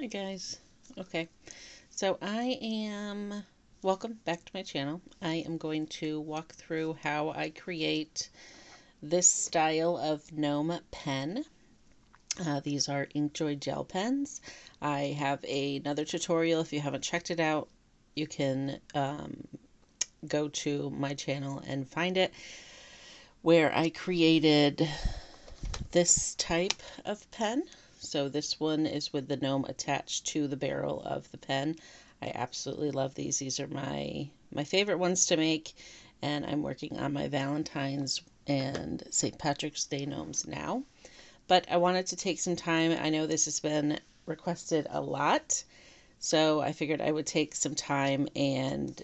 Hi guys. Okay, so welcome back to my channel. I am going to walk through how I create this style of Gnome pen. These are Inkjoy gel pens. I have another tutorial. If you haven't checked it out, you can go to my channel and find it, where I created this type of pen. So this one is with the gnome attached to the barrel of the pen. I absolutely love these. These are my favorite ones to make, and I'm working on my Valentine's and St. Patrick's Day gnomes now. But I wanted to take some time. I know this has been requested a lot, so I figured I would take some time and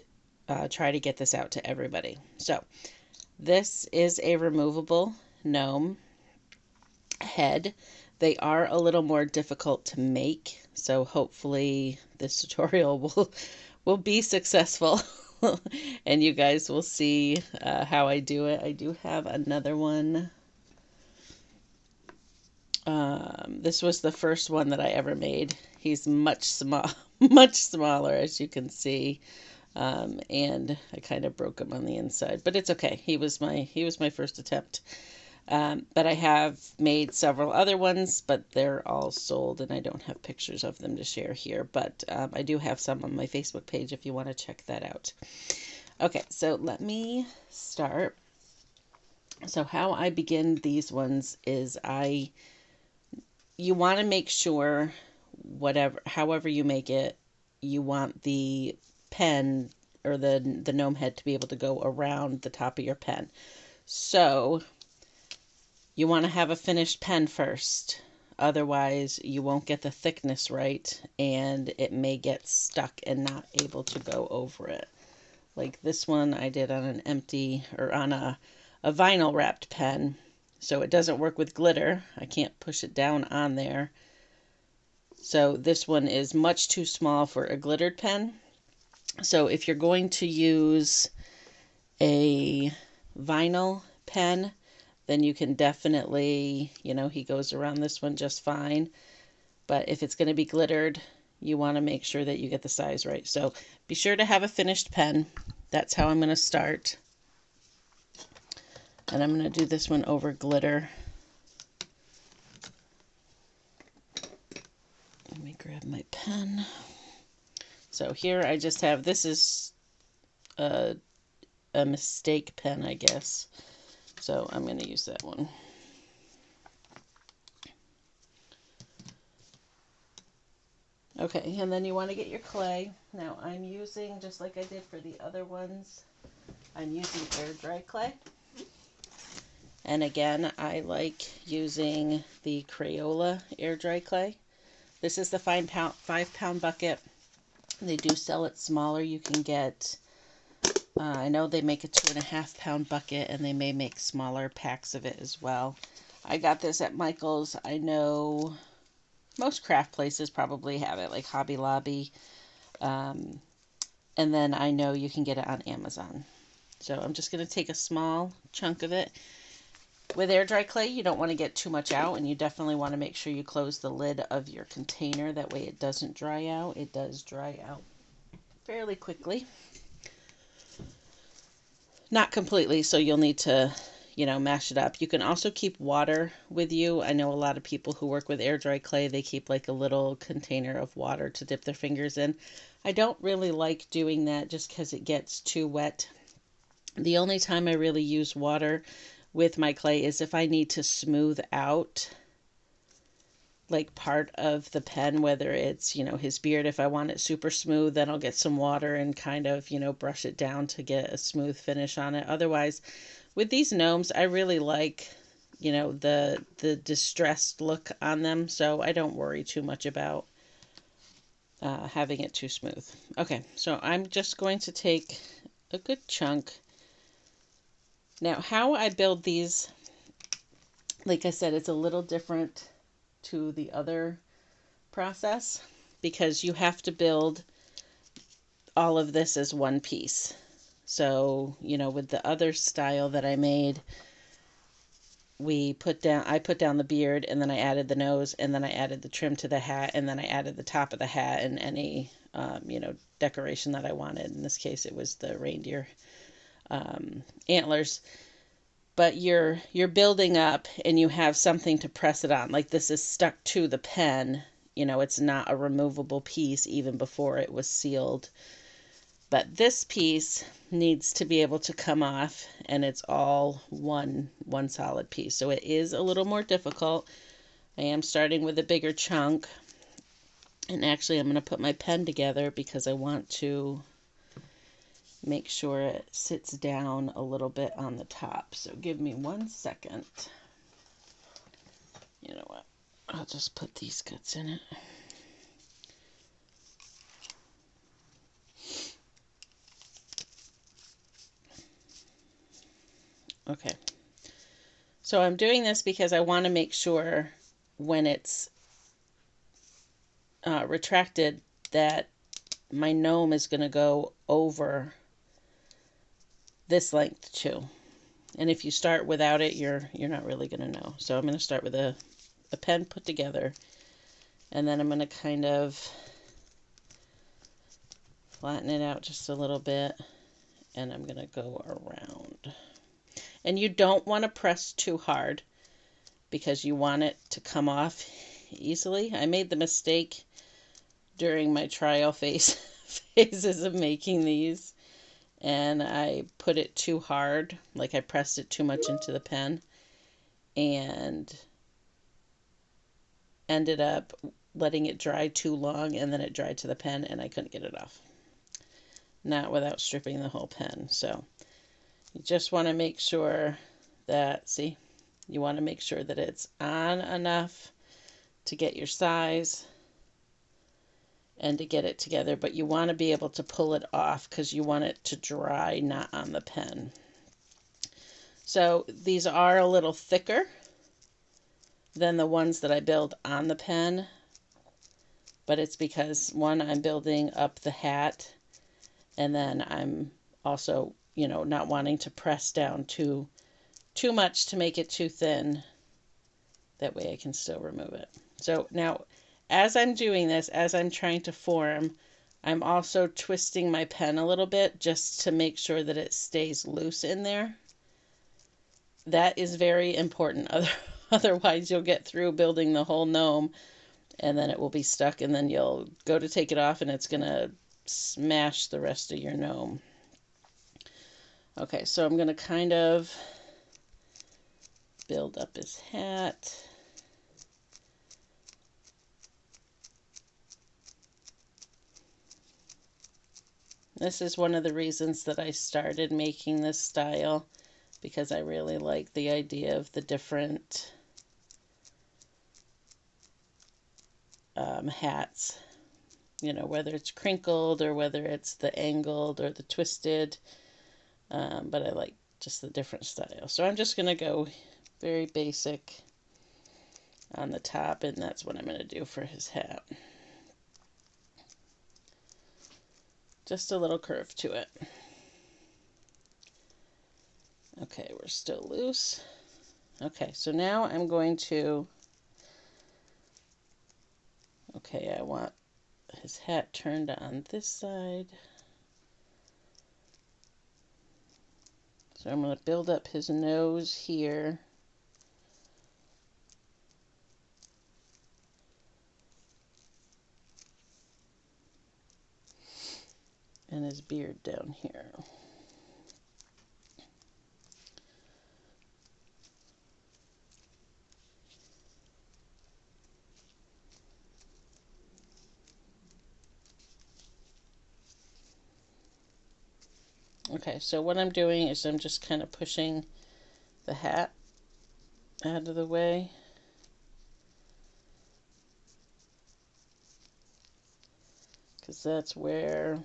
try to get this out to everybody. So this is a removable gnome head. They are a little more difficult to make, so hopefully this tutorial will be successful and you guys will see how I do it. I do have another one. This was the first one that I ever made. He's much smaller, as you can see, and I kind of broke him on the inside, but it's okay. He was my first attempt. But I have made several other ones, but they're all sold and I don't have pictures of them to share here. But I do have some on my Facebook page if you want to check that out. Okay, so let me start. So how I begin these ones is you want to make sure however you make it, you want the pen or the gnome head to be able to go around the top of your pen. So you want to have a finished pen first, otherwise you won't get the thickness right and it may get stuck and not able to go over it. Like this one I did on an empty, or on a vinyl wrapped pen, so it doesn't work with glitter. I can't push it down on there. So this one is much too small for a glittered pen. So if you're going to use a vinyl pen, then you can definitely, he goes around this one just fine. But if it's going to be glittered, you want to make sure that you get the size right. So be sure to have a finished pen. That's how I'm going to start. And I'm going to do this one over glitter. Let me grab my pen. So here I just have, this is a mistake pen, I guess. So I'm going to use that one. Okay, and then you want to get your clay. Now I'm using, just like I did for the other ones, I'm using air dry clay. And again, I like using the Crayola air dry clay. This is the 5-pound bucket. They do sell it smaller. You can get, I know they make a 2.5-pound bucket, and they may make smaller packs of it as well. I got this at Michael's. I know most craft places probably have it, like Hobby Lobby. And then I know you can get it on Amazon. So I'm just going to take a small chunk of it. With air dry clay, you don't want to get too much out, and you definitely want to make sure you close the lid of your container. That way it doesn't dry out. It does dry out fairly quickly. Not completely, so you'll need to, mash it up. You can also keep water with you. I know a lot of people who work with air dry clay, they keep like a little container of water to dip their fingers in. I don't really like doing that just because it gets too wet. The only time I really use water with my clay is if I need to smooth out like part of the pen, whether it's, his beard. If I want it super smooth, then I'll get some water and kind of, brush it down to get a smooth finish on it. Otherwise, with these gnomes, I really like, the distressed look on them, so I don't worry too much about having it too smooth. Okay, so I'm just going to take a good chunk. Now, how I build these, like I said, it's a little different to the other process because you have to build all of this as one piece. So, with the other style that I made, I put down the beard, and then I added the nose, and then I added the trim to the hat, and then I added the top of the hat and any, decoration that I wanted. In this case, it was the reindeer antlers. But you're building up, and you have something to press it on. Like, this is stuck to the pen. It's not a removable piece even before it was sealed. But this piece needs to be able to come off, and it's all one solid piece. So it is a little more difficult. I am starting with a bigger chunk. And actually, I'm going to put my pen together because I want to make sure it sits down a little bit on the top. So give me 1 second. You know what? I'll just put these guts in it. Okay. So I'm doing this because I want to make sure when it's retracted that my gnome is going to go over this length too. And if you start without it, you're not really going to know. So I'm going to start with a pen put together, and then I'm going to kind of flatten it out just a little bit, and I'm going to go around. And you don't want to press too hard because you want it to come off easily. I made the mistake during my trial phases of making these, and I put it too hard, like I pressed it too much into the pen, and ended up letting it dry too long, and then it dried to the pen, and I couldn't get it off. Not without stripping the whole pen. So you just want to make sure that, you want to make sure that it's on enough to get your size and to get it together, but you want to be able to pull it off because you want it to dry, not on the pen. So these are a little thicker than the ones that I build on the pen, but it's because, one, I'm building up the hat, and then I'm also, not wanting to press down too much to make it too thin. That way I can still remove it. So now, as I'm doing this, as I'm trying to form, I'm also twisting my pen a little bit just to make sure that it stays loose in there. That is very important. Otherwise, you'll get through building the whole gnome, and then it will be stuck, and then you'll go to take it off, and it's going to smash the rest of your gnome. Okay, so I'm going to kind of build up his hat. This is one of the reasons that I started making this style, because I really like the idea of the different hats, whether it's crinkled or whether it's the angled or the twisted, but I like just the different styles. So I'm just going to go very basic on the top, and that's what I'm going to do for his hat. Just a little curve to it. Okay, we're still loose. Okay, so now I'm going to, I want his hat turned on this side. So I'm going to build up his nose here. And his beard down here. Okay, so what I'm doing is I'm just kind of pushing the hat out of the way. Because that's where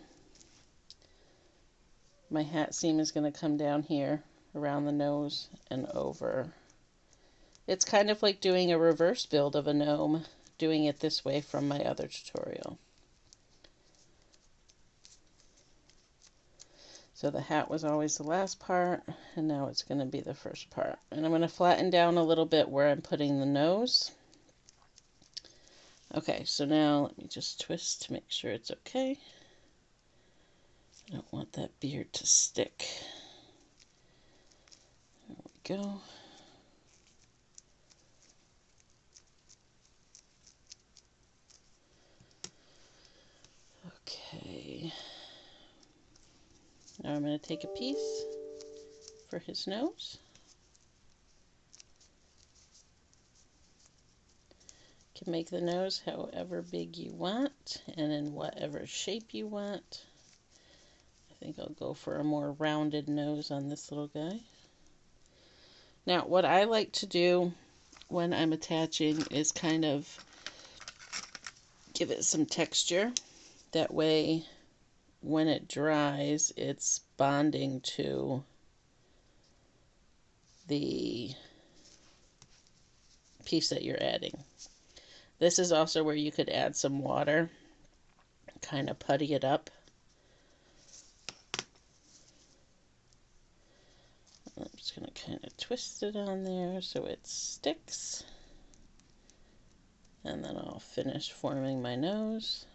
my hat seam is going to come down here around the nose and over. It's kind of like doing a reverse build of a gnome, doing it this way from my other tutorial. So the hat was always the last part, and now it's going to be the first part. And I'm going to flatten down a little bit where I'm putting the nose. Okay, so now let me just twist to make sure it's okay. I don't want that beard to stick. There we go. Okay. Now I'm going to take a piece for his nose. You can make the nose however big you want and in whatever shape you want. I think I'll go for a more rounded nose on this little guy. Now, what I like to do when I'm attaching is kind of give it some texture. That way, when it dries, it's bonding to the piece that you're adding. This is also where you could add some water, kind of putty it up. I'm just going to kind of twist it on there so it sticks. And then I'll finish forming my nose.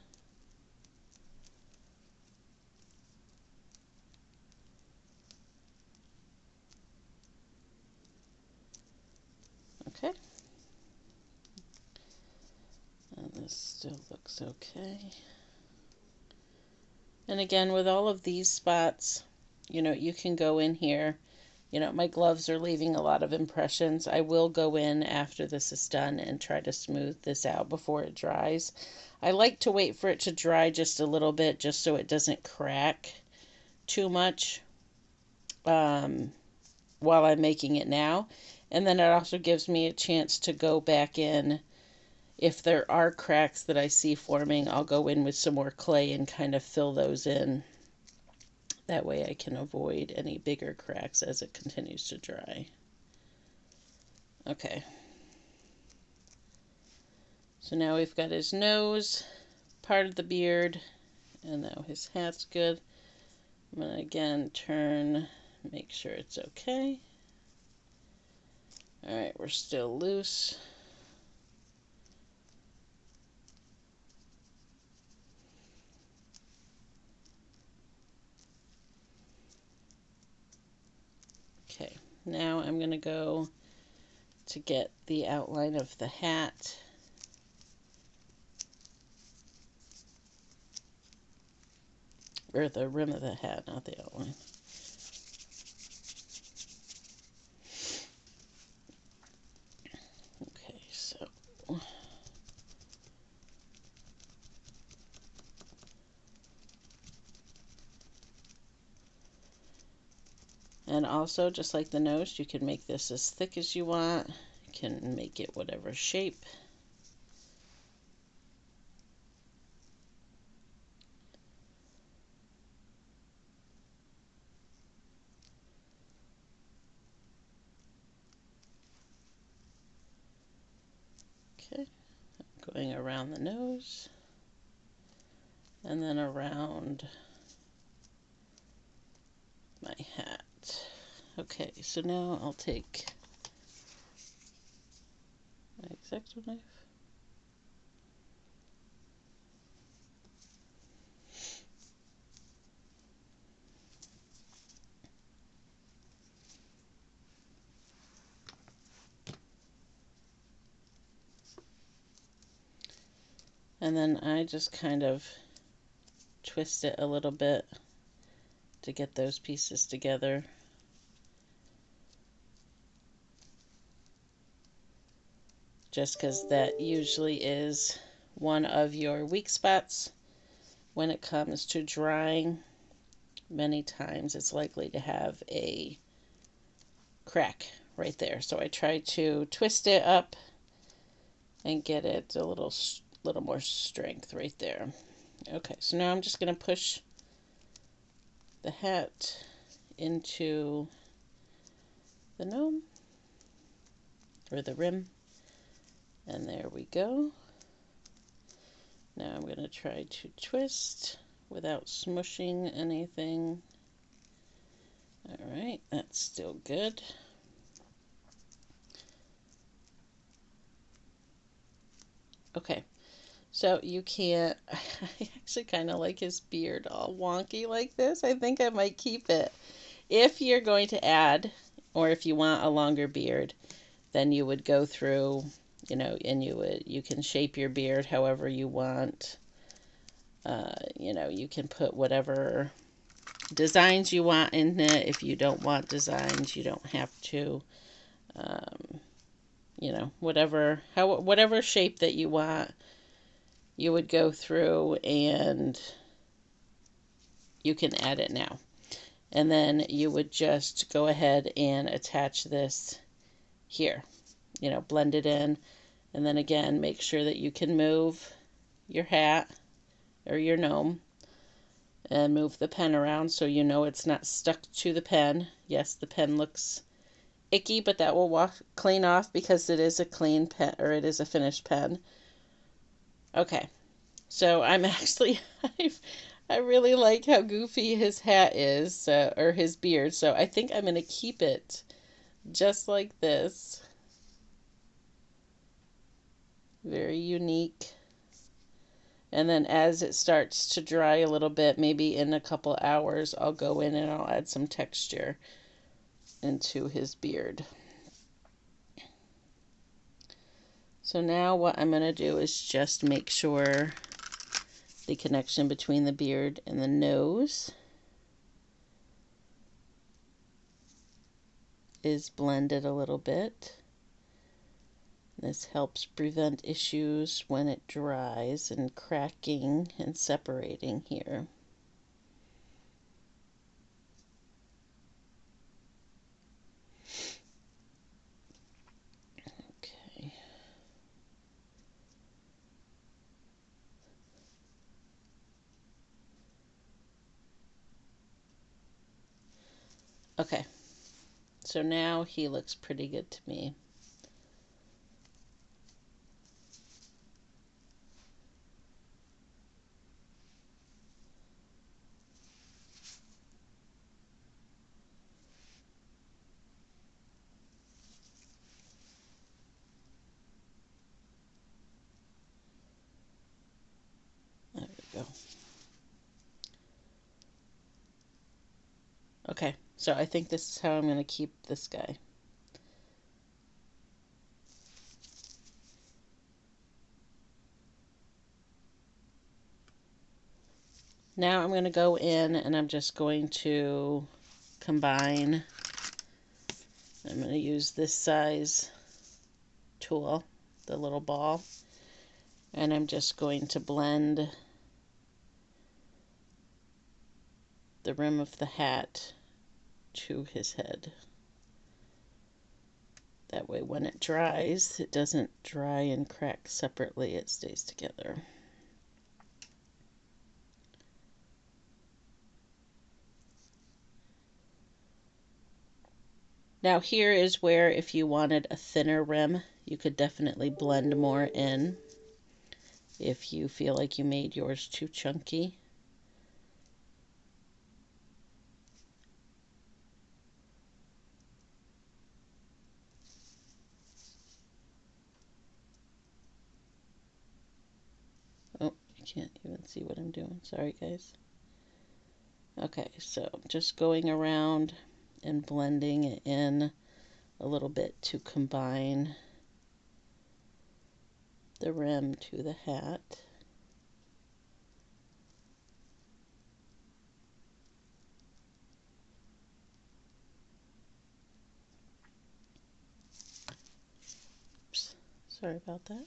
Okay. And this still looks okay. And again, with all of these spots, you know, you can go in here. You know, my gloves are leaving a lot of impressions. I will go in after this is done and try to smooth this out before it dries. I like to wait for it to dry just a little bit, just so it doesn't crack too much while I'm making it now. And then it also gives me a chance to go back in. If there are cracks that I see forming, I'll go in with some more clay and kind of fill those in. That way I can avoid any bigger cracks as it continues to dry. Okay. So now we've got his nose, part of the beard, and now his hat's good. I'm going to again turn, make sure it's okay. Alright, we're still loose. Okay, now I'm going to go to get the outline of the hat. Or the rim of the hat, not the outline. Okay, so and also, just like the nose, you can make this as thick as you want. You can make it whatever shape. Okay, going around the nose and then around my hat. Okay, so now I'll take my X-Acto knife. And then I just kind of twist it a little bit to get those pieces together. Just because that usually is one of your weak spots when it comes to drying. Many times it's likely to have a crack right there. So I try to twist it up and get it a little more strength right there. Okay, so now I'm just going to push the hat into the gnome, or the rim, and there we go. Now I'm going to try to twist without smushing anything. All right, that's still good. Okay, so you can't, I actually kind of like his beard all wonky like this. I think I might keep it. If you're going to add, or if you want a longer beard, then you would go through, and you can shape your beard however you want. You can put whatever designs you want in it. If you don't want designs, you don't have to. Um, whatever shape that you want, you would go through and you can add it now. And then you would just go ahead and attach this here, blend it in. And then again, make sure that you can move your hat or your gnome and move the pen around so you know it's not stuck to the pen. Yes, the pen looks icky, but that will clean off because it is a clean pen, or it is a finished pen. Okay, so I'm actually, I really like how goofy his hat is, or his beard, so I think I'm going to keep it just like this. Very unique. And then as it starts to dry a little bit, maybe in a couple hours, I'll go in and I'll add some texture into his beard. So now what I'm going to do is just make sure the connection between the beard and the nose is blended a little bit. This helps prevent issues when it dries and cracking and separating here. Okay. Okay. So now he looks pretty good to me. There we go. Okay, so I think this is how I'm going to keep this guy. Now I'm going to go in and I'm just going to combine. I'm going to use this size tool, the little ball, and I'm just going to blend the rim of the hat to his head. That way when it dries, it doesn't dry and crack separately, it stays together. Now here is where if you wanted a thinner rim, you could definitely blend more in if you feel like you made yours too chunky. Oh, you can't even see what I'm doing. Sorry, guys. Okay, so just going around and blending it in a little bit to combine the rim to the hat. Oops, sorry about that.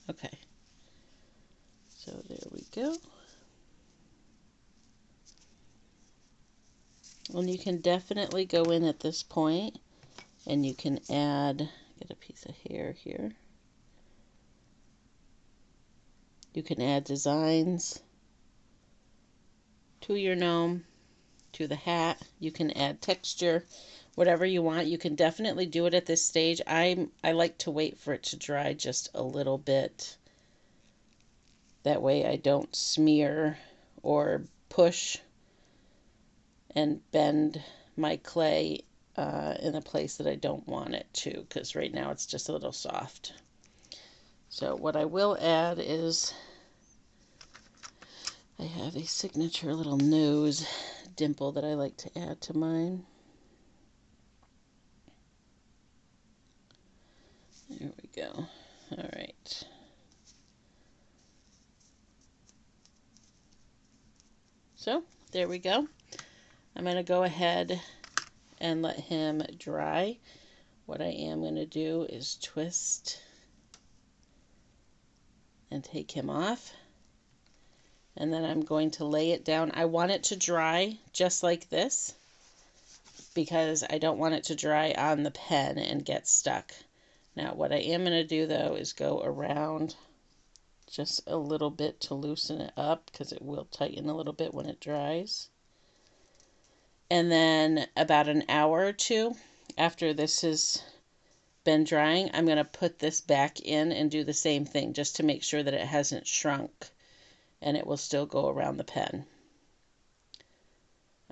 Okay, so there we go. And you can definitely go in at this point and you can add, get a piece of hair here. You can add designs to your gnome, to the hat. You can add texture, whatever you want. You can definitely do it at this stage. I like to wait for it to dry just a little bit. That way I don't smear or push and bend my clay in a place that I don't want it to, because right now it's just a little soft. So what I will add is I have a signature little nose dimple that I like to add to mine. There we go. All right. So there we go. I'm going to go ahead and let him dry. What I am going to do is twist and take him off. And then I'm going to lay it down. I want it to dry just like this because I don't want it to dry on the pen and get stuck. Now what I am going to do though is go around just a little bit to loosen it up because it will tighten a little bit when it dries. And then about an hour or two after this has been drying, I'm going to put this back in and do the same thing just to make sure that it hasn't shrunk and it will still go around the pen.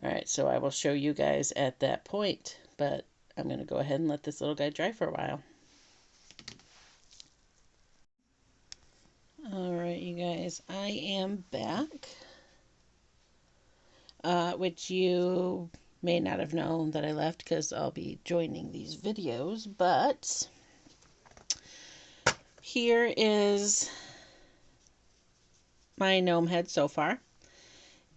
Alright, so I will show you guys at that point, but I'm going to go ahead and let this little guy dry for a while. Alright, you guys, I am back, which you may not have known that I left because I'll be joining these videos, but here is my gnome head so far.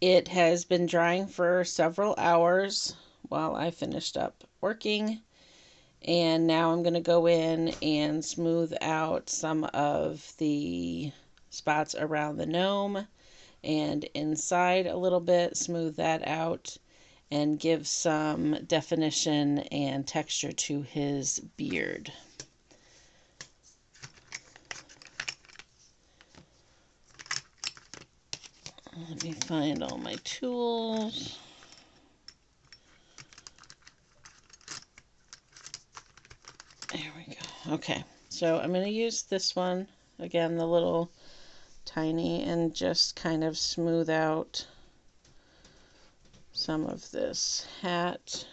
It has been drying for several hours while I finished up working, and now I'm going to go in and smooth out some of the spots around the gnome and inside a little bit, smooth that out and give some definition and texture to his beard. Let me find all my tools. There we go. Okay, so I'm going to use this one, again, the little tiny, and just kind of smooth out some of this hat.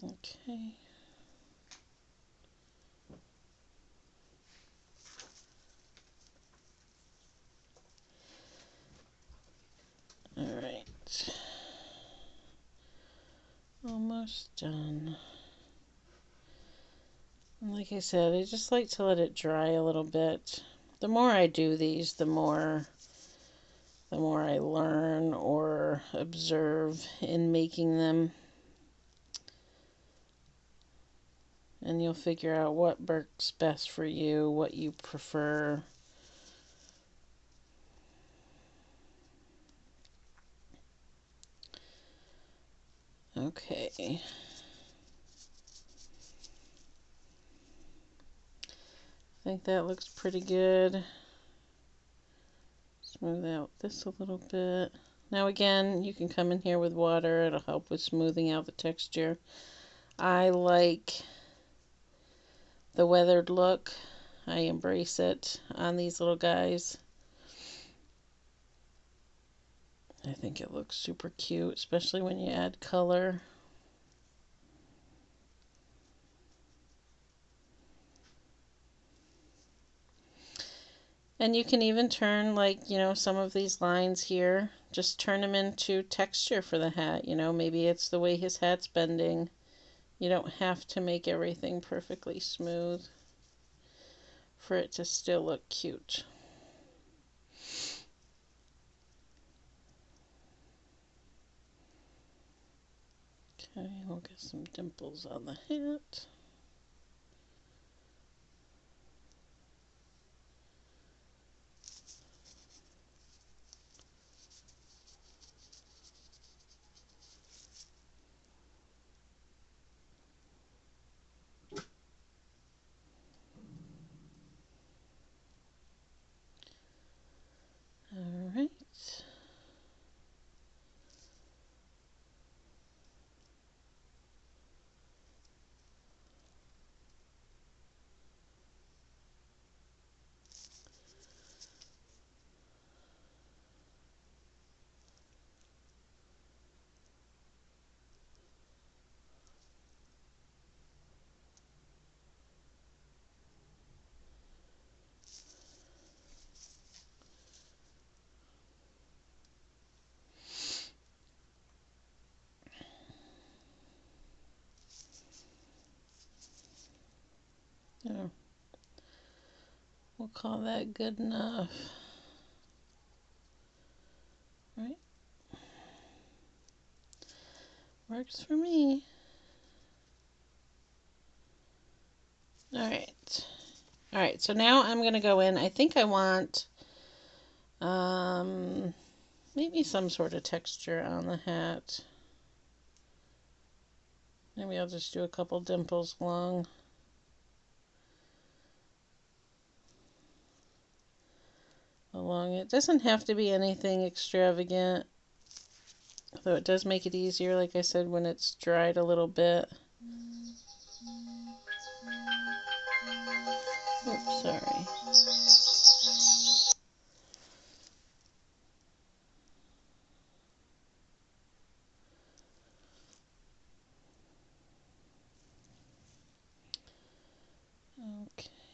Okay. All right. Almost done. And like I said, I just like to let it dry a little bit. The more I do these, the more I learn or observe in making them. And you'll figure out what works best for you, what you prefer. Okay. I think that looks pretty good. Smooth out this a little bit. Now again, you can come in here with water. It'll help with smoothing out the texture. I like the weathered look. I embrace it on these little guys. I think it looks super cute, especially when you add color. And you can even turn, like, you know, some of these lines here, just turn them into texture for the hat. You know, maybe it's the way his hat's bending. You don't have to make everything perfectly smooth for it to still look cute. Okay, we'll get some dimples on the hat. Yeah, we'll call that good enough. Right? Works for me. Alright. Alright, so now I'm going to go in. I think I want maybe some sort of texture on the hat. Maybe I'll just do a couple dimples along it. Doesn't have to be anything extravagant, though it does make it easier, like I said, when it's dried a little bit. Oops, sorry.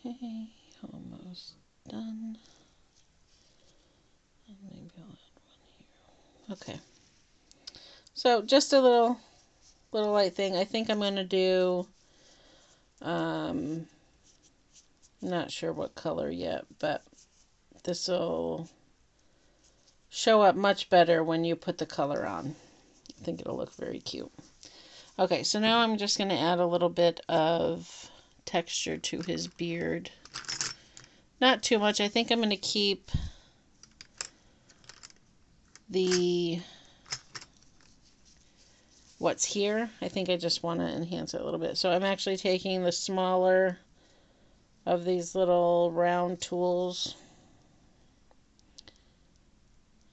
Okay, almost done. And maybe I'll add one here. Okay. So just a little light thing. I think I'm going to do, not sure what color yet, but this will show up much better when you put the color on. I think it'll look very cute. Okay, so now I'm just going to add a little bit of texture to his beard. Not too much. I think I'm going to keep what's here. I think I just want to enhance it a little bit. So I'm actually taking the smaller of these little round tools.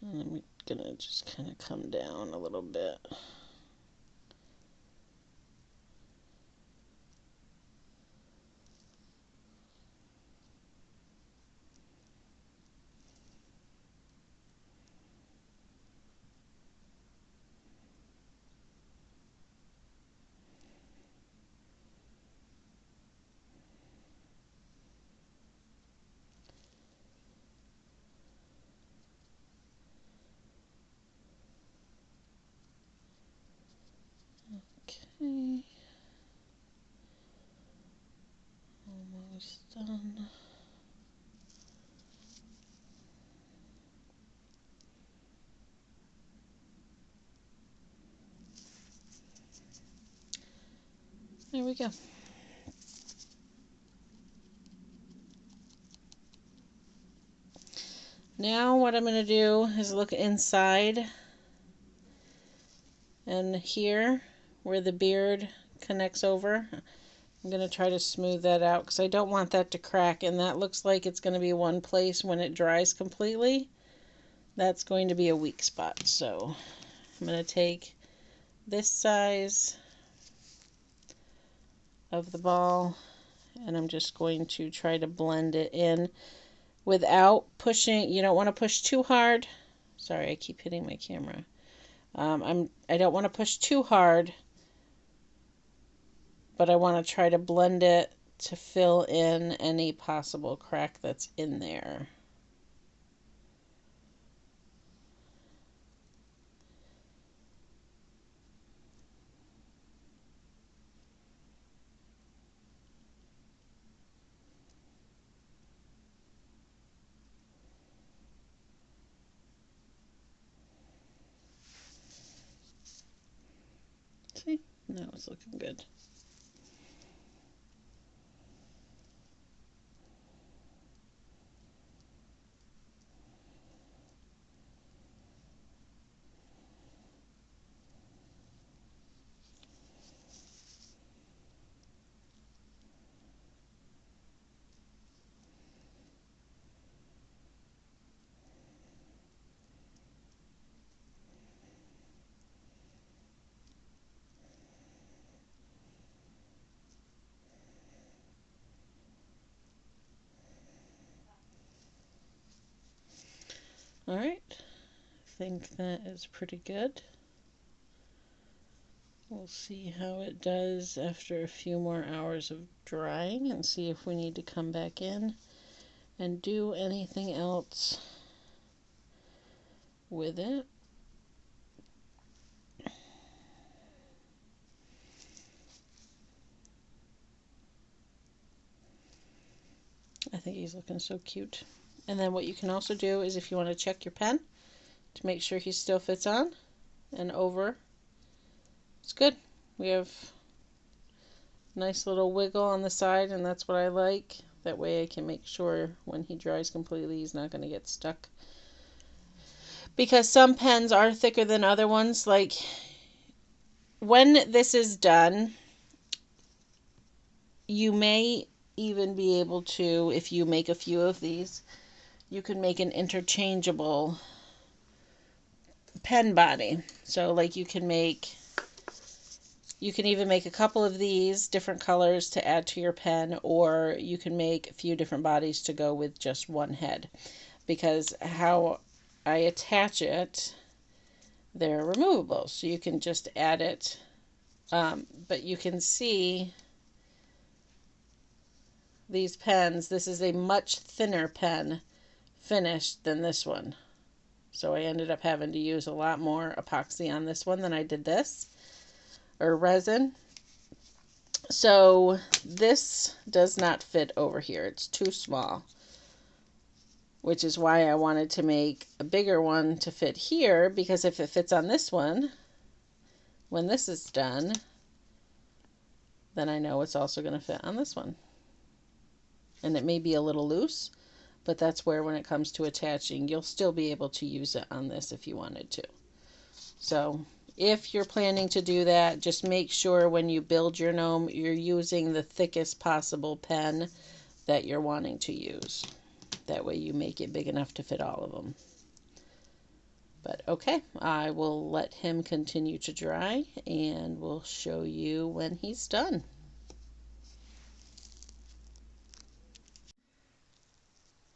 And I'm going to just kind of come down a little bit. Okay. Almost done. There we go. Now what I'm going to do is look inside, and here where the beard connects over, I'm going to try to smooth that out because I don't want that to crack, and that looks like it's going to be one place when it dries completely. That's going to be a weak spot. So I'm going to take this size of the ball and I'm just going to try to blend it in without pushing. You don't want to push too hard. Sorry, I keep hitting my camera. I don't want to push too hard, but I want to try to blend it to fill in any possible crack that's in there. See? Now it's looking good. All right. I think that is pretty good. We'll see how it does after a few more hours of drying and see if we need to come back in and do anything else with it. I think he's looking so cute. And then what you can also do is if you want to check your pen to make sure he still fits on and over, it's good. We have a nice little wiggle on the side, and that's what I like. That way I can make sure when he dries completely he's not going to get stuck. Because some pens are thicker than other ones. Like when this is done, you may even be able to, if you make a few of these, you can make an interchangeable pen body. So like you can even make a couple of these different colors to add to your pen, or you can make a few different bodies to go with just one head. Because how I attach it, they're removable, so you can just add it. But you can see these pens, this is a much thinner pen finished than this one. So I ended up having to use a lot more epoxy on this one than I did this, or resin. So this does not fit over here. It's too small, which is why I wanted to make a bigger one to fit here, because if it fits on this one, when this is done, then I know it's also going to fit on this one. And it may be a little loose, but that's where when it comes to attaching, you'll still be able to use it on this if you wanted to. So if you're planning to do that, just make sure when you build your gnome, you're using the thickest possible pen that you're wanting to use. That way you make it big enough to fit all of them. But okay, I will let him continue to dry and we'll show you when he's done.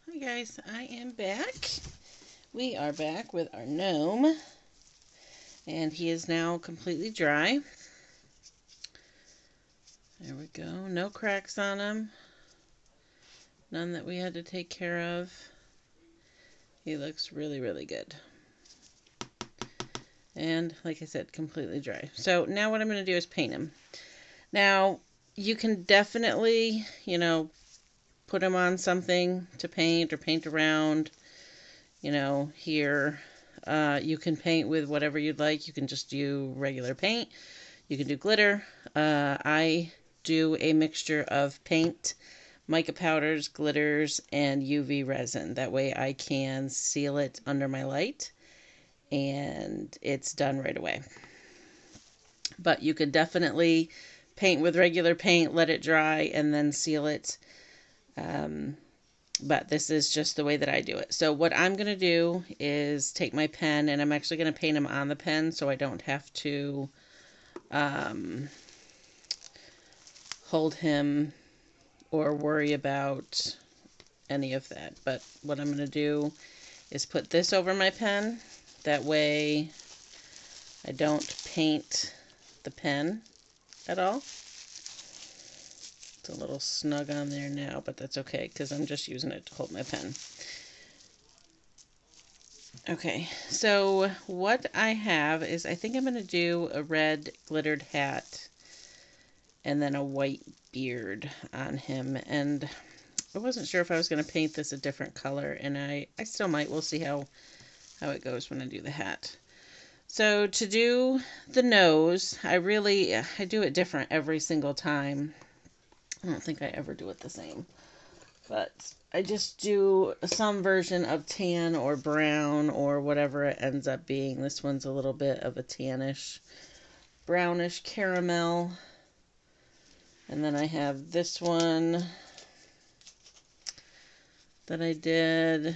Hi guys, I am back. We are back with our gnome, and he is now completely dry. There we go. No cracks on him. None that we had to take care of. He looks really, really good. And like I said, completely dry. So now what I'm going to do is paint him. Now, you can definitely, put him on something to paint or paint around, here. You can paint with whatever you'd like. You can just do regular paint. You can do glitter. I do a mixture of paint, mica powders, glitters, and UV resin. That way I can seal it under my light and it's done right away. But you could definitely paint with regular paint, let it dry, and then seal it. But this is just the way that I do it. So what I'm going to do is take my pen, and I'm actually going to paint him on the pen so I don't have to hold him or worry about any of that. But what I'm going to do is put this over my pen. That way I don't paint the pen at all. It's a little snug on there now, but that's okay because I'm just using it to hold my pen. Okay, so what I have is I think I'm going to do a red glittered hat and then a white beard on him. And I wasn't sure if I was going to paint this a different color, and I still might. We'll see how it goes when I do the hat. So to do the nose, I do it different every single time. I don't think I ever do it the same, but I just do some version of tan or brown or whatever it ends up being. This one's a little bit of a tannish, brownish caramel. And then I have this one that I did.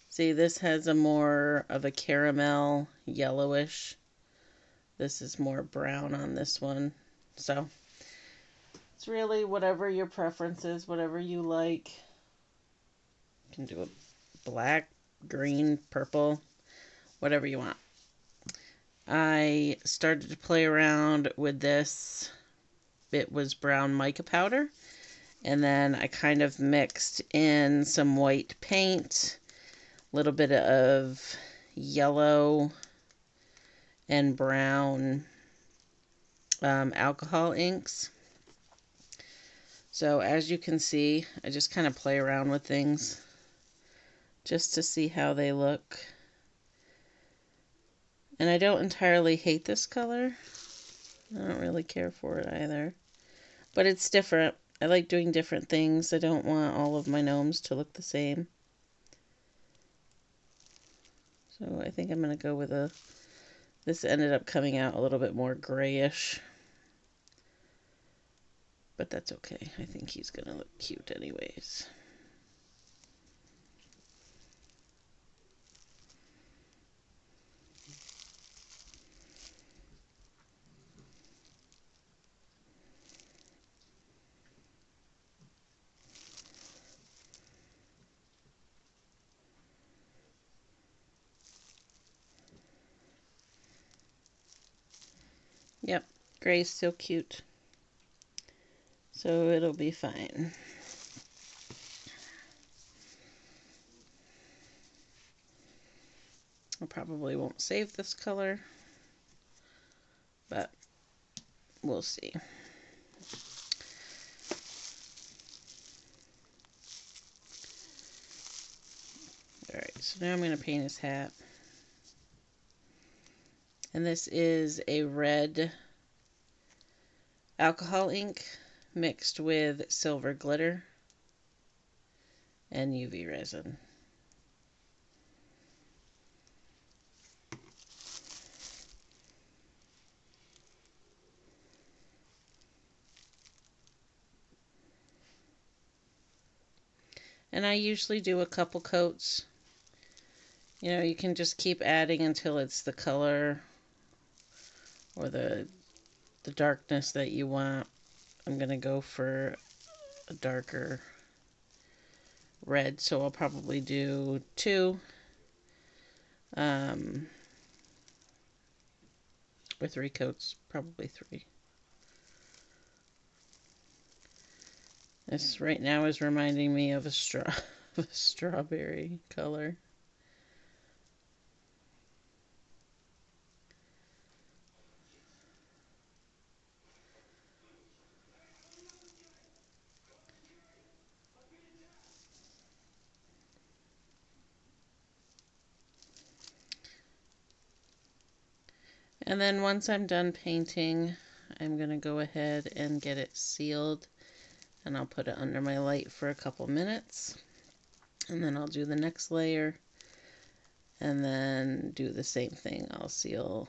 See, this has a more of a caramel, yellowish. This is more brown on this one. So it's really whatever your preference is, whatever you like. You can do a black, green, purple, whatever you want. I started to play around with this. It was brown mica powder. And then I kind of mixed in some white paint, a little bit of yellow and brown alcohol inks. So as you can see, I just kind of play around with things just to see how they look. And I don't entirely hate this color. I don't really care for it either. But it's different. I like doing different things. I don't want all of my gnomes to look the same. So I think I'm going to go with a... This ended up coming out a little bit more grayish. But that's okay. I think he's going to look cute anyways. Yep, gray's still cute. So it'll be fine. I probably won't save this color, but we'll see. Alright, so now I'm going to paint his hat. And this is a red alcohol ink mixed with silver glitter and UV resin. And I usually do a couple coats. You know, you can just keep adding until it's the color or the darkness that you want. I'm going to go for a darker red, so I'll probably do 2 or 3 coats, probably 3. This right now is reminding me of a strawberry color. And then once I'm done painting, I'm going to go ahead and get it sealed, and I'll put it under my light for a couple minutes, and then I'll do the next layer and then do the same thing. I'll seal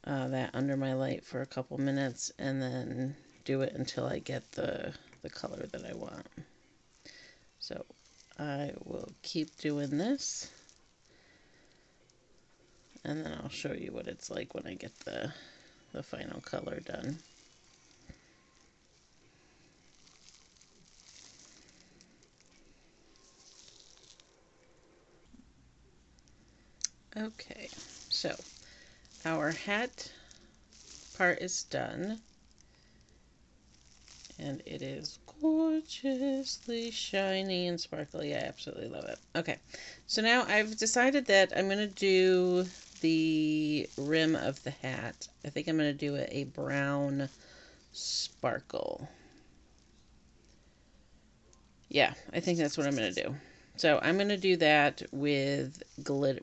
that under my light for a couple minutes and then do it until I get the color that I want. So I will keep doing this, and then I'll show you what it's like when I get the final color done. Okay, so our hat part is done, and it is gorgeously shiny and sparkly. I absolutely love it. Okay, so now I've decided that I'm going to do the rim of the hat. I think I'm going to do a brown sparkle. Yeah, I think that's what I'm going to do. So I'm going to do that with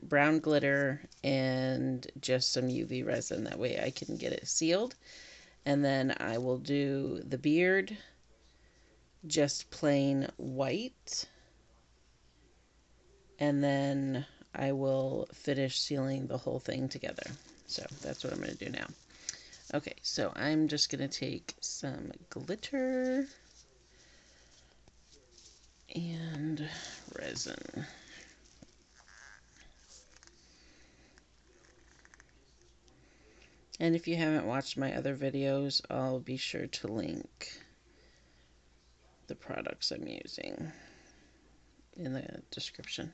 brown glitter and just some UV resin. That way I can get it sealed. And then I will do the beard just plain white. And then I will finish sealing the whole thing together. So that's what I'm going to do now. Okay, so I'm just going to take some glitter and resin. And if you haven't watched my other videos, I'll be sure to link the products I'm using in the description.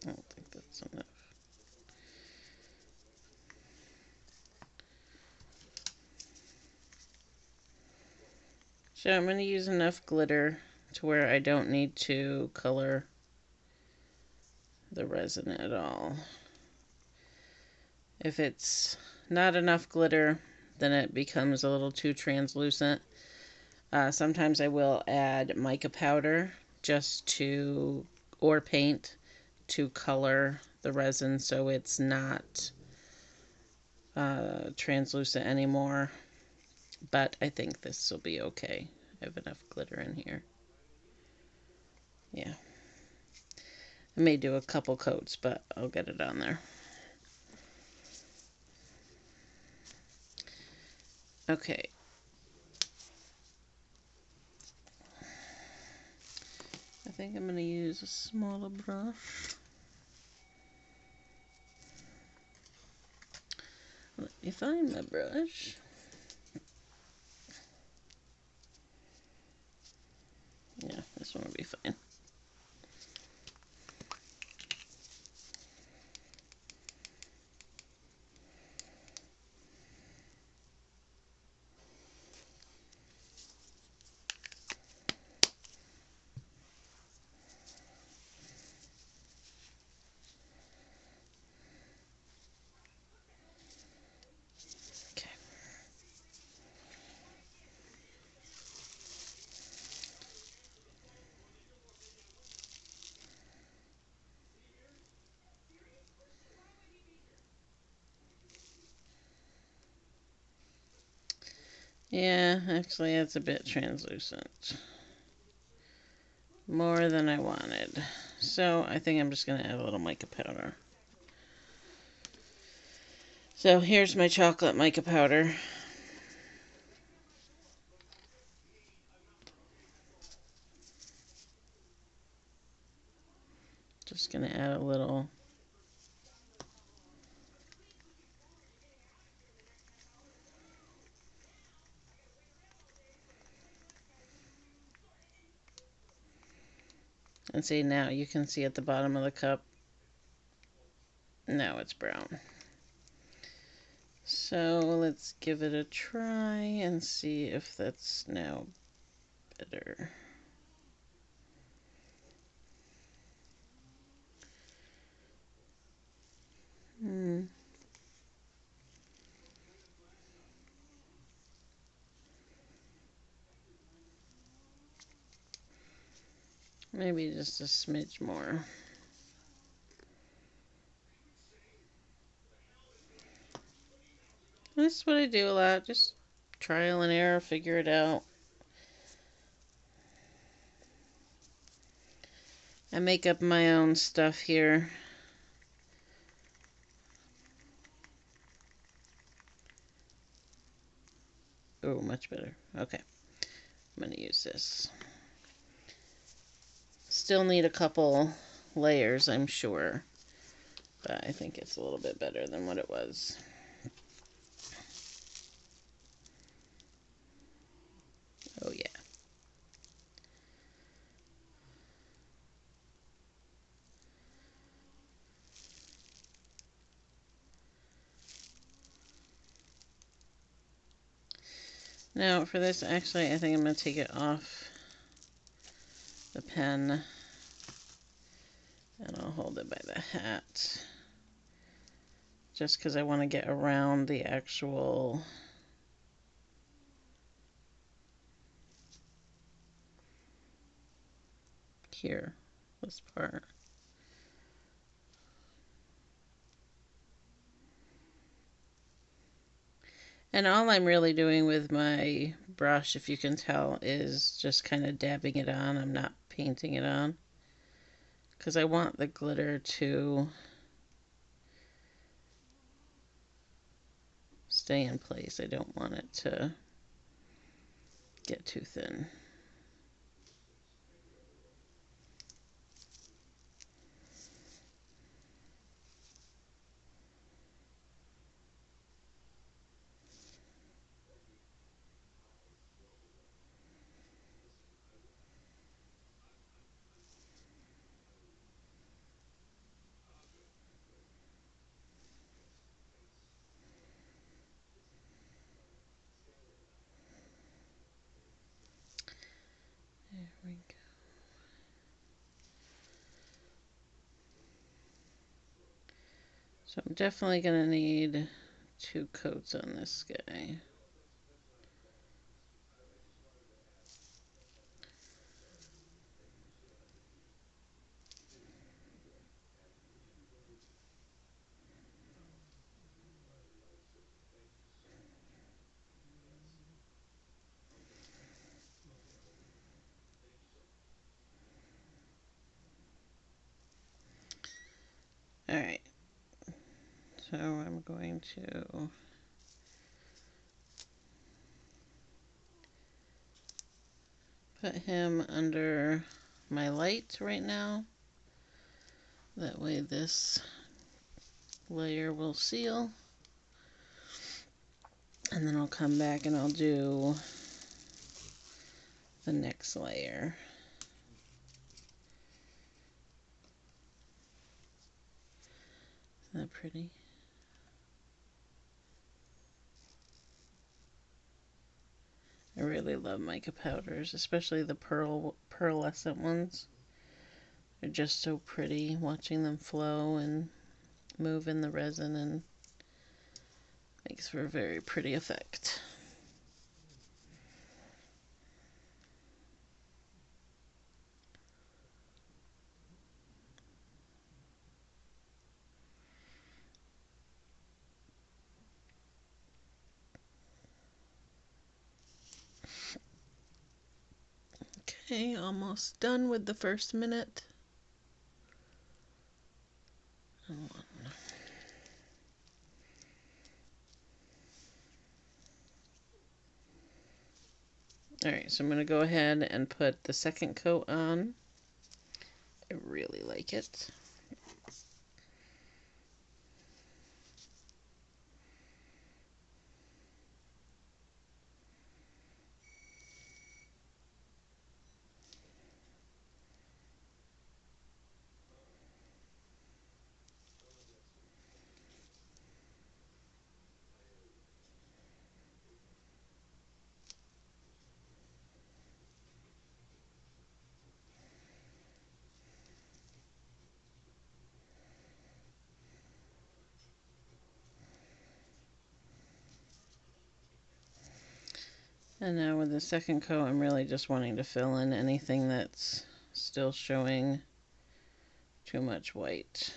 I don't think that's enough. So I'm going to use enough glitter to where I don't need to color the resin at all. If it's not enough glitter, then it becomes a little too translucent. Sometimes I will add mica powder or paint to color the resin so it's not translucent anymore. But I think this will be okay. I have enough glitter in here. Yeah. I may do a couple coats, but I'll get it on there. Okay. I think I'm going to use a smaller brush. Let me find my brush. Yeah, this one will be fine. Okay. Yeah, actually it's a bit translucent. More than I wanted. So I think I'm just going to add a little mica powder. So here's my chocolate mica powder. Just going to add a little. And see, now you can see at the bottom of the cup. Now it's brown. So let's give it a try and see if that's now better. Maybe just a smidge more. This is what I do a lot. Just trial and error, figure it out. I make up my own stuff here. Oh, much better. Okay. I'm going to use this. Still need a couple layers, I'm sure. But I think it's a little bit better than what it was. Oh, yeah. Now, for this, actually, I think I'm going to take it off the pen. And I'll hold it by the hat. Just because I want to get around the actual here, this part. And all I'm really doing with my brush, if you can tell, is just kind of dabbing it on. I'm not painting it on. Because I want the glitter to stay in place. I don't want it to get too thin. There we go. So I'm definitely going to need 2 coats on this guy. Alright, so I'm going to put him under my light right now. That way this layer will seal. And then I'll come back and I'll do the next layer. Isn't that pretty? I really love mica powders, especially the pearlescent ones. They're just so pretty, watching them flow and move in the resin, and makes for a very pretty effect. Okay, almost done with the first minute. Alright, so I'm going to go ahead and put the second coat on. I really like it. And now with the second coat, I'm really just wanting to fill in anything that's still showing too much white.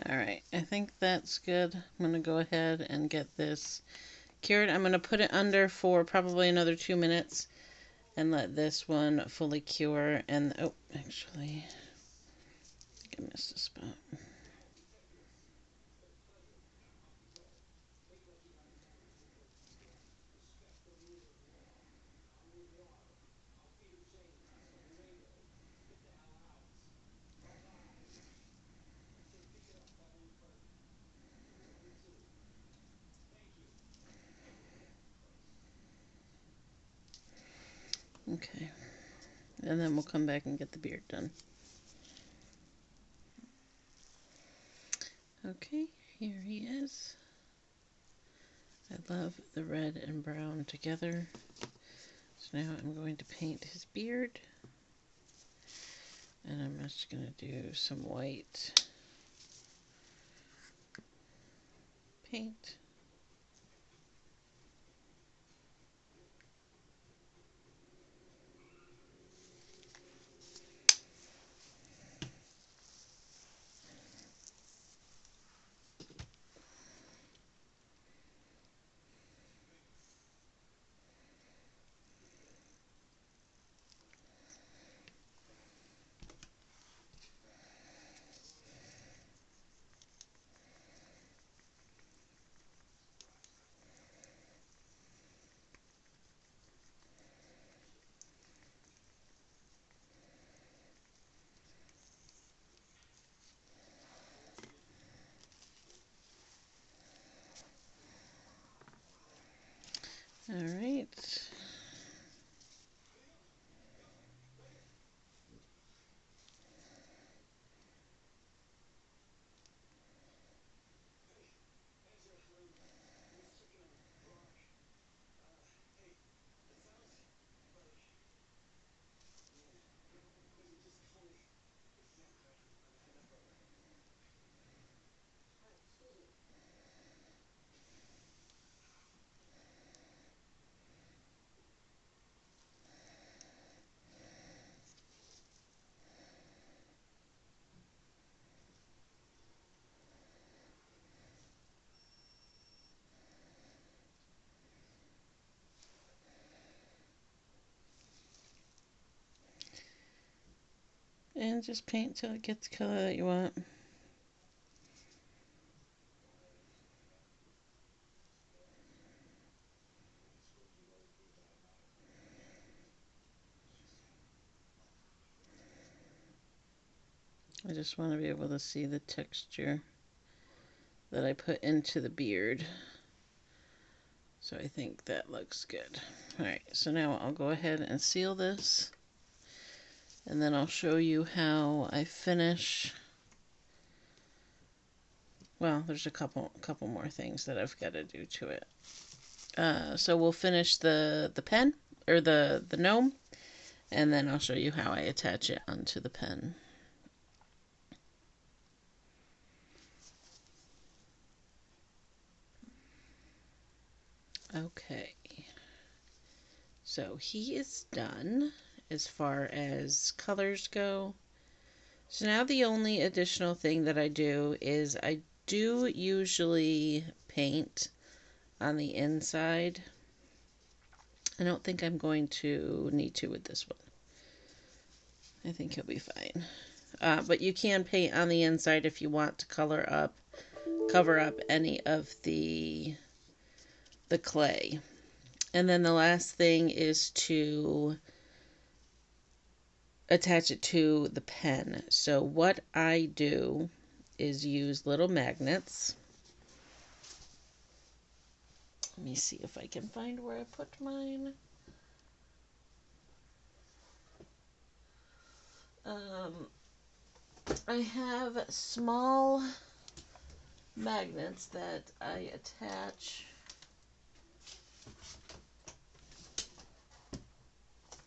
Alright, I think that's good. I'm going to go ahead and get this cured. I'm going to put it under for probably another 2 minutes and let this one fully cure. And oh, actually, I think I missed a spot. Okay, and then we'll come back and get the beard done. Okay, here he is. I love the red and brown together. So now I'm going to paint his beard. And I'm just going to do some white paint. All right. And just paint till it gets the color that you want. I just want to be able to see the texture that I put into the beard. So I think that looks good. Alright, so now I'll go ahead and seal this. And then I'll show you how I finish. Well, there's a couple more things that I've got to do to it. So we'll finish the pen, or the gnome, and then I'll show you how I attach it onto the pen. Okay, so he is done as far as colors go. So now the only additional thing that I do is I do usually paint on the inside. I don't think I'm going to need to with this one. I think he'll be fine. But you can paint on the inside if you want to cover up any of the clay. And then the last thing is to attach it to the pen. So what I do is use little magnets. Let me see if I can find where I put mine. I have small magnets that I attach.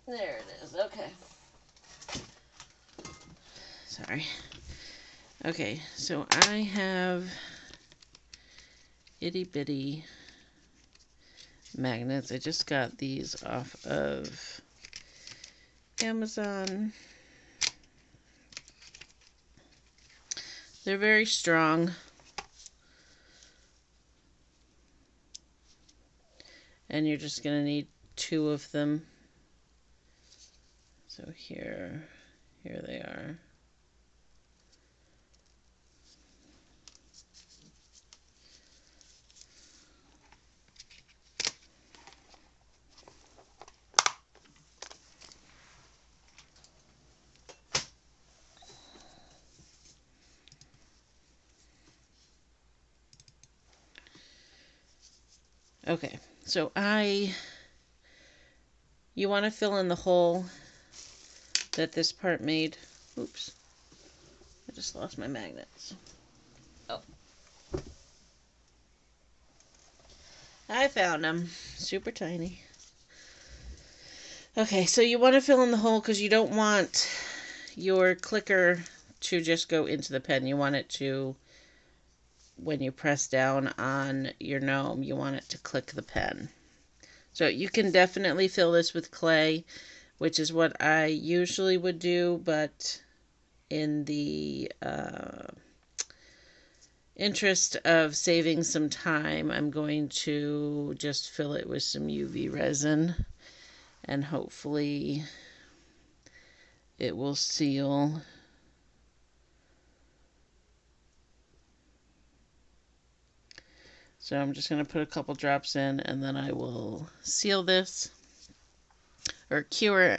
There it is. Okay. Sorry. Okay, so I have itty bitty magnets. I just got these off of Amazon. They're very strong. And you're just going to need 2 of them. So here they are. Okay, so you want to fill in the hole that this part made. Oops, I just lost my magnets. Oh, I found them. Super tiny. Okay, so you want to fill in the hole because you don't want your clicker to just go into the pen. You want it to, when you press down on your gnome, you want it to click the pen. So you can definitely fill this with clay, which is what I usually would do, but in the interest of saving some time, I'm going to just fill it with some UV resin, and hopefully it will seal. So I'm just going to put a couple drops in, and then I will seal this, or cure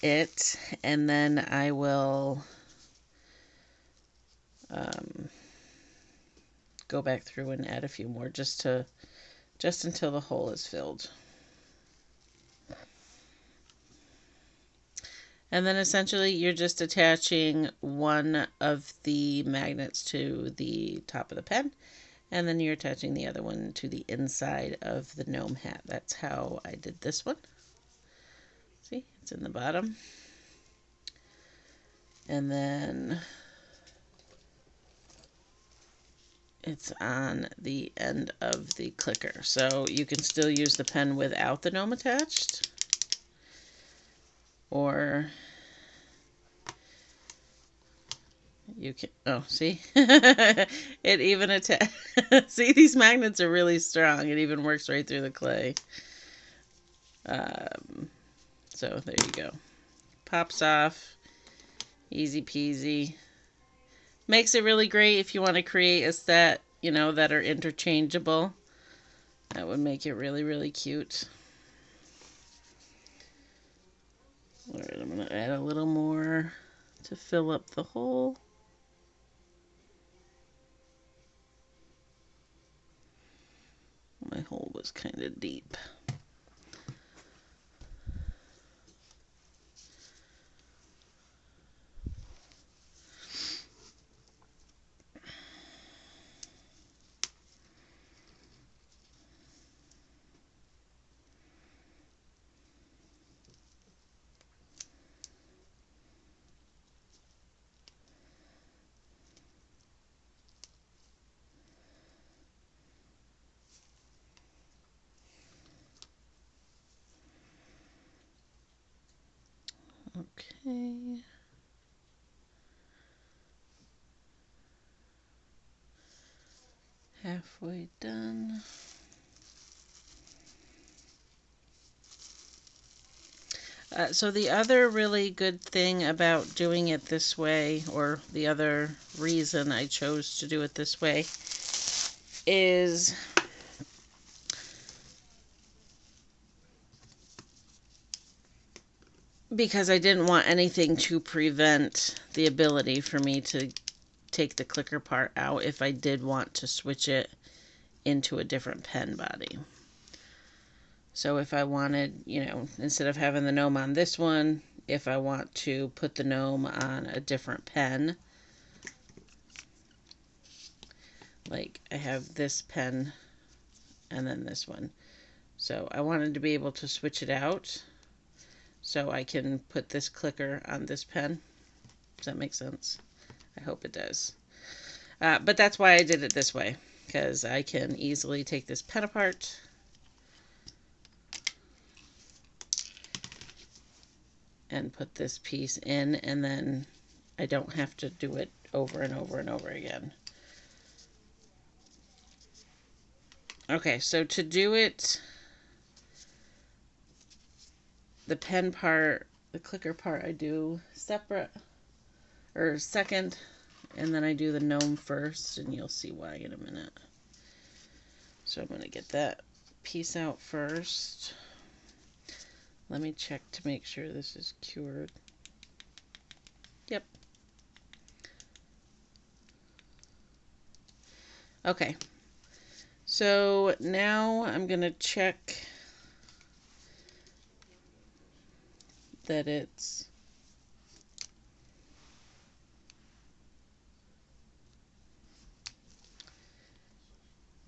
it, and then I will go back through and add a few more just to just until the hole is filled. And then essentially you're just attaching one of the magnets to the top of the pen, and then you're attaching the other one to the inside of the gnome hat. That's how I did this one. See, it's in the bottom. And then it's on the end of the clicker. So you can still use the pen without the gnome attached, or you can, oh, see? It even see, these magnets are really strong. It even works right through the clay. So there you go. Pops off. Easy peasy. Makes it really great if you want to create a set, you know, that are interchangeable. That would make it really, really cute. Alright, I'm going to add a little more to fill up the hole. My hole was kind of deep. Okay. Halfway done. So the other really good thing about doing it this way, or the other reason I chose to do it this way, is because I didn't want anything to prevent the ability for me to take the clicker part out if I did want to switch it into a different pen body. So if I wanted, you know, instead of having the gnome on this one, if I want to put the gnome on a different pen, like I have this pen and then this one. So I wanted to be able to switch it out so I can put this clicker on this pen. Does that make sense? I hope it does. But that's why I did it this way, because I can easily take this pen apart and put this piece in, and then I don't have to do it over and over and over again. Okay, so to do it, the pen part, the clicker part, I do separate, or second, and then I do the gnome first, and you'll see why in a minute. So I'm going to get that piece out first. Let me check to make sure this is cured. Yep. Okay. So now I'm going to check that it's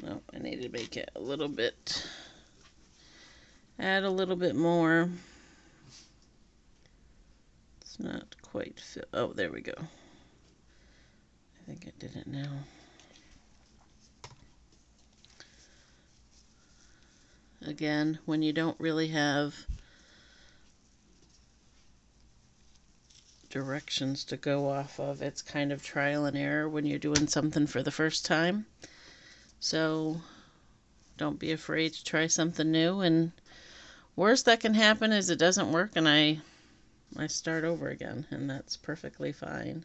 oh, I need to make it a little bit, add a little bit more. It's not quite fit. Oh, there we go. I think I did it now. Again, when you don't really have directions to go off of, it's kind of trial and error when you're doing something for the first time. So don't be afraid to try something new, and worst that can happen is it doesn't work and I start over again, and that's perfectly fine.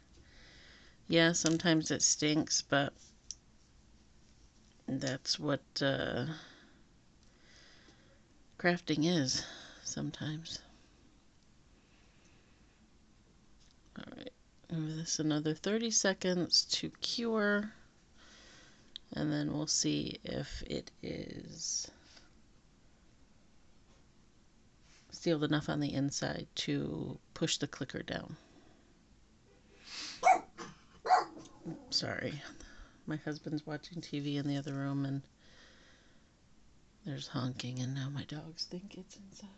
Yeah, sometimes it stinks, but that's what crafting is sometimes. Alright, give this another 30 seconds to cure, And then we'll see if it is sealed enough on the inside to push the clicker down. Sorry, my husband's watching TV in the other room and there's honking, and now my dogs think it's inside.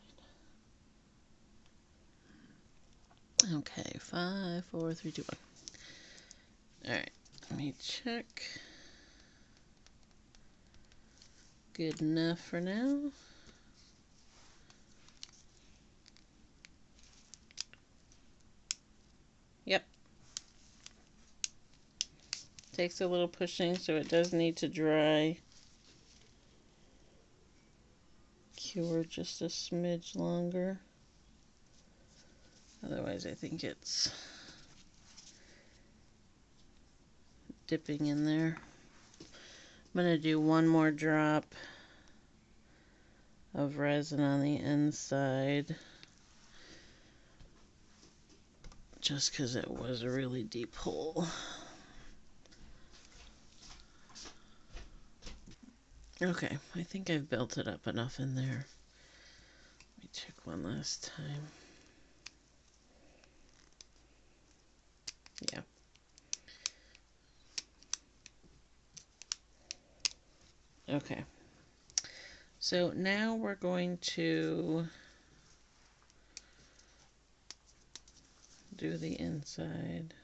Okay, 5, 4, 3, 2, 1. Alright, let me check. Good enough for now. Yep. Takes a little pushing, so it does need to dry. Cure just a smidge longer. Otherwise, I think it's dipping in there. I'm going to do one more drop of resin on the inside, just because it was a really deep hole. Okay, I think I've built it up enough in there. Let me check one last time. Yeah. Okay. So now we're going to do the inside.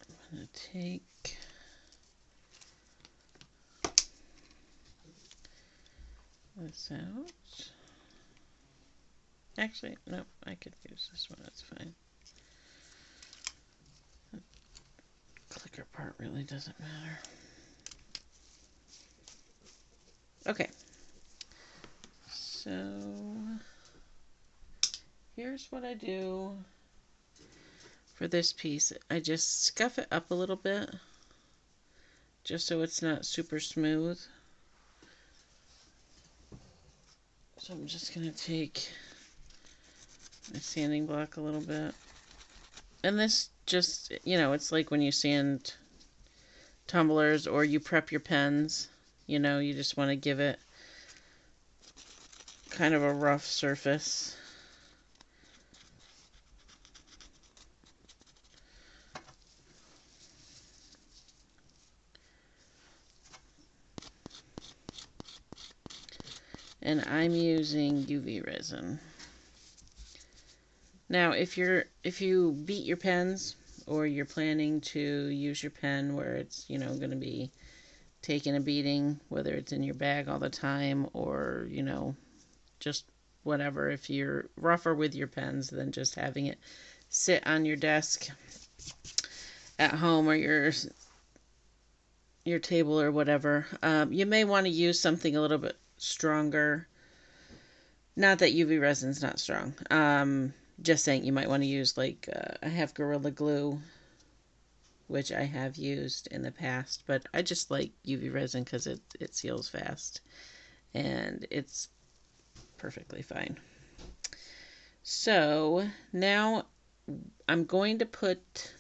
I'm going to take this out. Actually, no, I could use this one, that's fine. The clicker part really doesn't matter. Okay, so here's what I do for this piece. I just scuff it up a little bit, just so it's not super smooth. So I'm just going to take my sanding block a little bit. And this just, you know, it's like when you sand tumblers or you prep your pens, you know, you just want to give it kind of a rough surface. And I'm using UV resin. Now, if you beat your pens, or you're planning to use your pen where it's, you know, going to be taking a beating, whether it's in your bag all the time or, you know, just whatever, if you're rougher with your pens than just having it sit on your desk at home or your table or whatever, you may want to use something a little bit stronger. Not that UV resin's not strong. Just saying you might want to use, like, I have Gorilla Glue, which I have used in the past, but I just like UV resin because it seals fast and it's perfectly fine. So now I'm going to put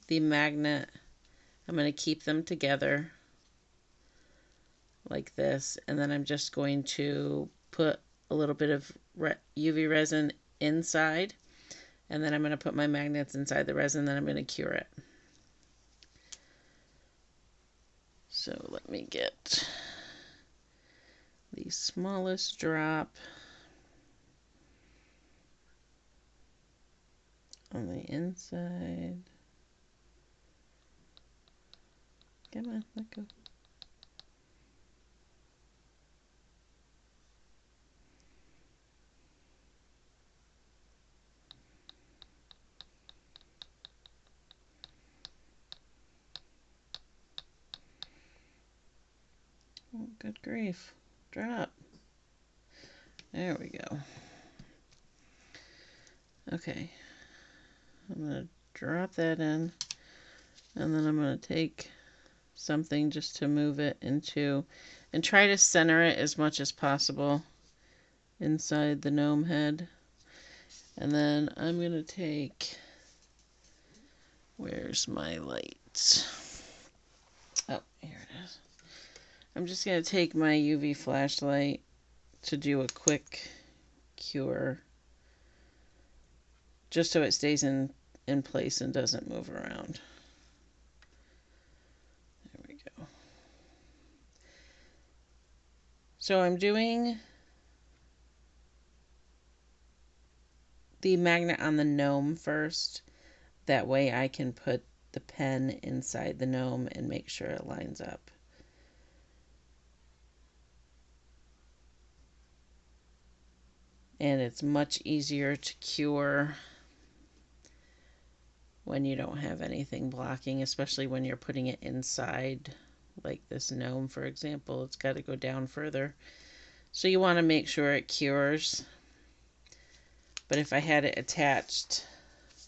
the magnet, I'm going to keep them together like this, and then I'm just going to put a little bit of UV resin inside, and then I'm going to put my magnets inside the resin, then I'm going to cure it. So let me get the smallest drop on the inside. Come on, let go. Oh, good grief. Drop. There we go. Okay. I'm going to drop that in, and then I'm going to take something just to move it into, and try to center it as much as possible inside the gnome head. And then I'm going to take Where's my light? Oh, here it is. I'm just going to take my UV flashlight to do a quick cure, just so it stays in place and doesn't move around. There we go. So I'm doing the magnet on the gnome first. That way I can put the pen inside the gnome and make sure it lines up. And it's much easier to cure when you don't have anything blocking, especially when you're putting it inside, like this gnome, for example. It's got to go down further. So you want to make sure it cures. But if I had it attached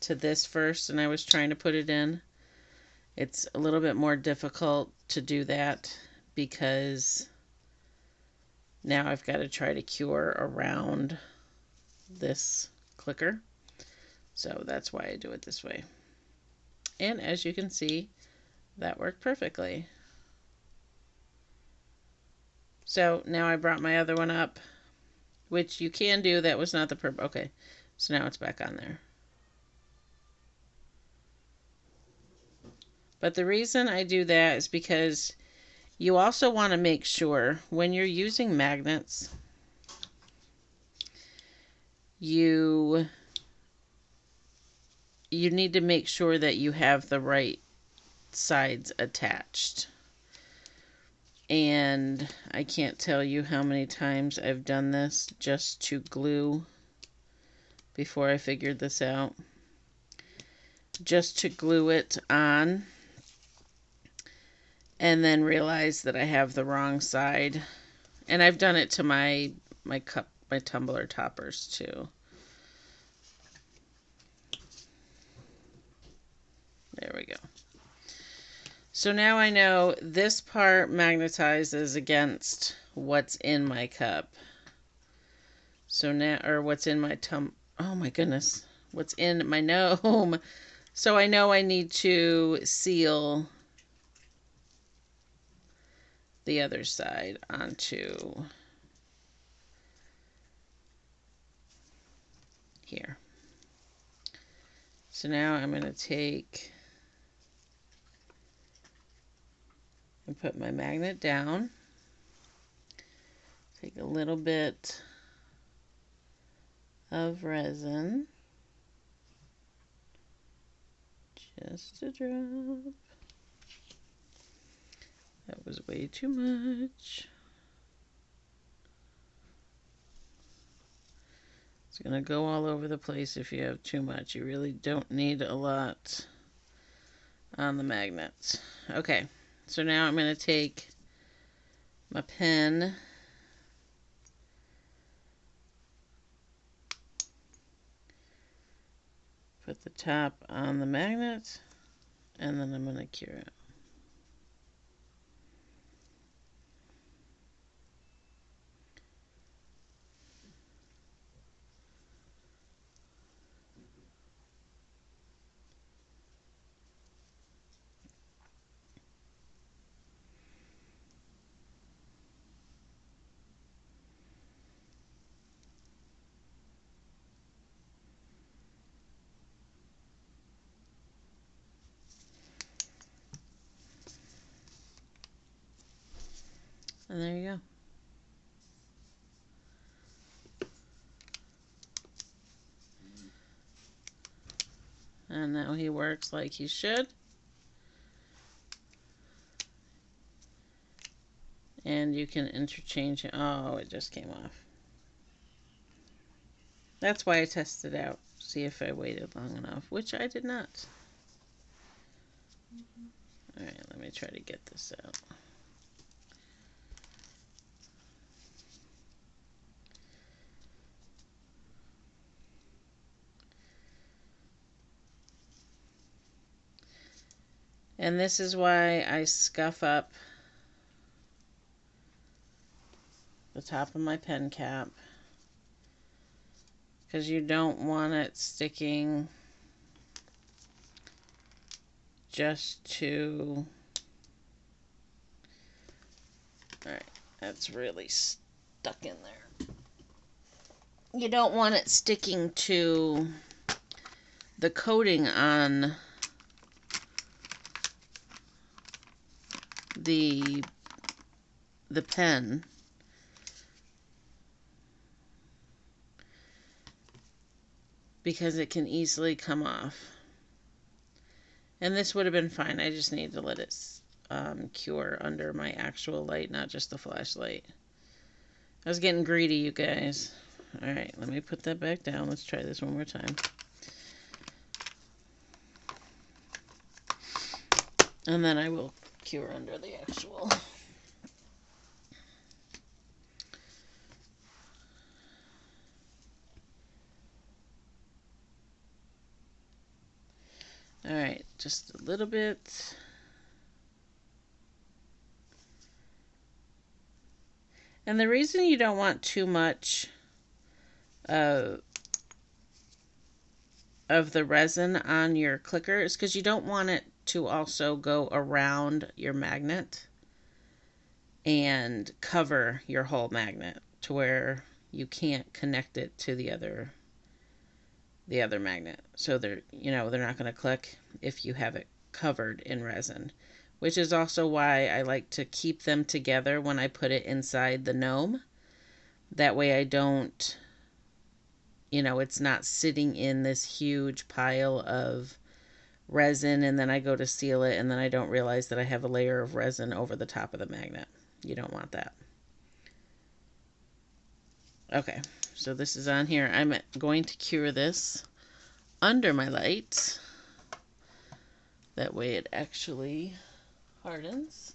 to this first and I was trying to put it in, it's a little bit more difficult to do that because now I've got to try to cure around this clicker. So that's why I do it this way. And as you can see, that worked perfectly. So now I brought my other one up, which you can do. That was not the purpose. Okay, so now it's back on there. But the reason I do that is because you also want to make sure when you're using magnets, you need to make sure that you have the right sides attached. And I can't tell you how many times I've done this just to glue before I figured this out. Just to glue it on and then realize that I have the wrong side. And I've done it to my tumbler toppers too. There we go. So now I know this part magnetizes against what's in my cup. So now, or what's in my oh my goodness, what's in my gnome. So I know I need to seal the other side onto here. So now I'm going to take and put my magnet down. Take a little bit of resin. Just a drop. That was way too much. It's going to go all over the place if you have too much. You really don't need a lot on the magnets. Okay, so now I'm going to take my pen put the top on the magnet, and then I'm going to cure it. And there you go. And now he works like he should. And you can interchange it. Oh, it just came off. That's why I tested out. See if I waited long enough, which I did not. Alright, let me try to get this out. And this is why I scuff up the top of my pen cap, because you don't want it sticking just to, all right, that's really stuck in there. You don't want it sticking to the coating on the pen, because it can easily come off. And this would have been fine. I just need to let it cure under my actual light, not just the flashlight. I was getting greedy, you guys. Alright, let me put that back down. Let's try this one more time. And then I will cure under the actual. Alright, just a little bit. And the reason you don't want too much of the resin on your clicker is because you don't want it to also go around your magnet and cover your whole magnet to where you can't connect it to the other magnet. So they're not going to click if you have it covered in resin, which is also why I like to keep them together when I put it inside the Gnome. That way I don't, it's not sitting in this huge pile of resin and then I go to seal it and then I don't realize that I have a layer of resin over the top of the magnet. You don't want that. Okay, so this is on here. I'm going to cure this under my light. That way it actually hardens.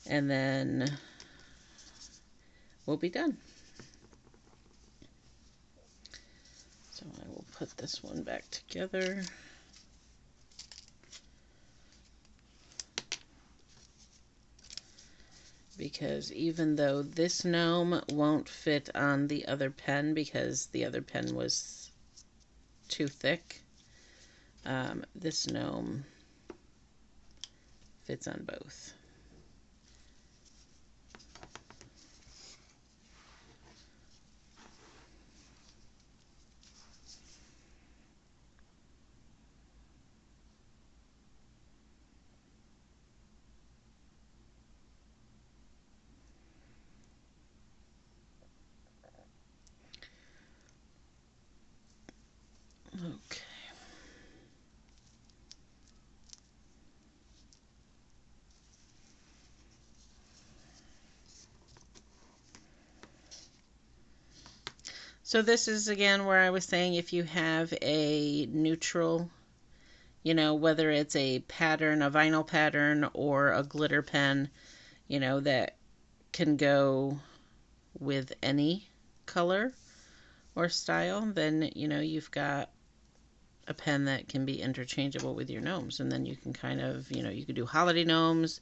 And then we'll be done. So I will put this one back together. Because even though this Gnome won't fit on the other pen because the other pen was too thick, this Gnome fits on both. Okay. So this is again where I was saying if you have a neutral, whether it's a pattern, a vinyl pattern, or a glitter pen, that can go with any color or style, then, you've got a pen that can be interchangeable with your gnomes. And then you can kind of, you could do holiday gnomes,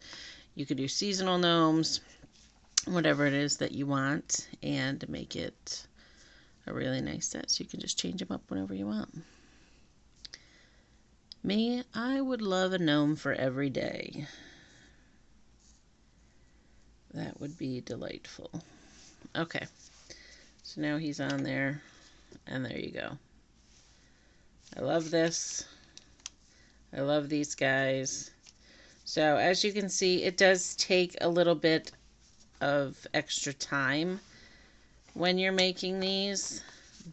you could do seasonal gnomes, whatever it is that you want, and make it a really nice set. So you can just change them up whenever you want. Me, I would love a gnome for every day. That would be delightful. Okay, so now he's on there, and there you go. I love this. I love these guys. So as you can see, it does take a little bit of extra time when you're making these,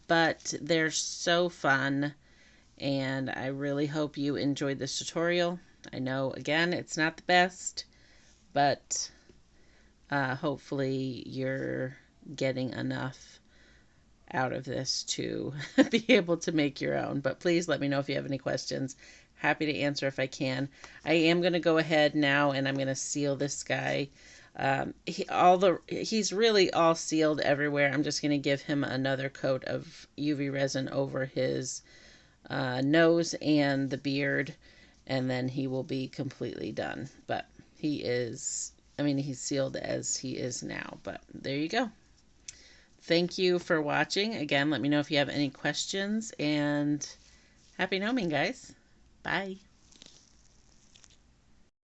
but they're so fun, and I really hope you enjoyed this tutorial. I know, again, it's not the best, but hopefully you're getting enough out of this to be able to make your own. But please let me know if you have any questions. Happy to answer if I can. I am going to go ahead now and I'm going to seal this guy. He's really all sealed everywhere. I'm just going to give him another coat of UV resin over his nose and the beard, and then he will be completely done. But he is, he's sealed as he is now. But there you go. Thank you for watching. Again, let me know if you have any questions, and happy gnoming, guys. Bye.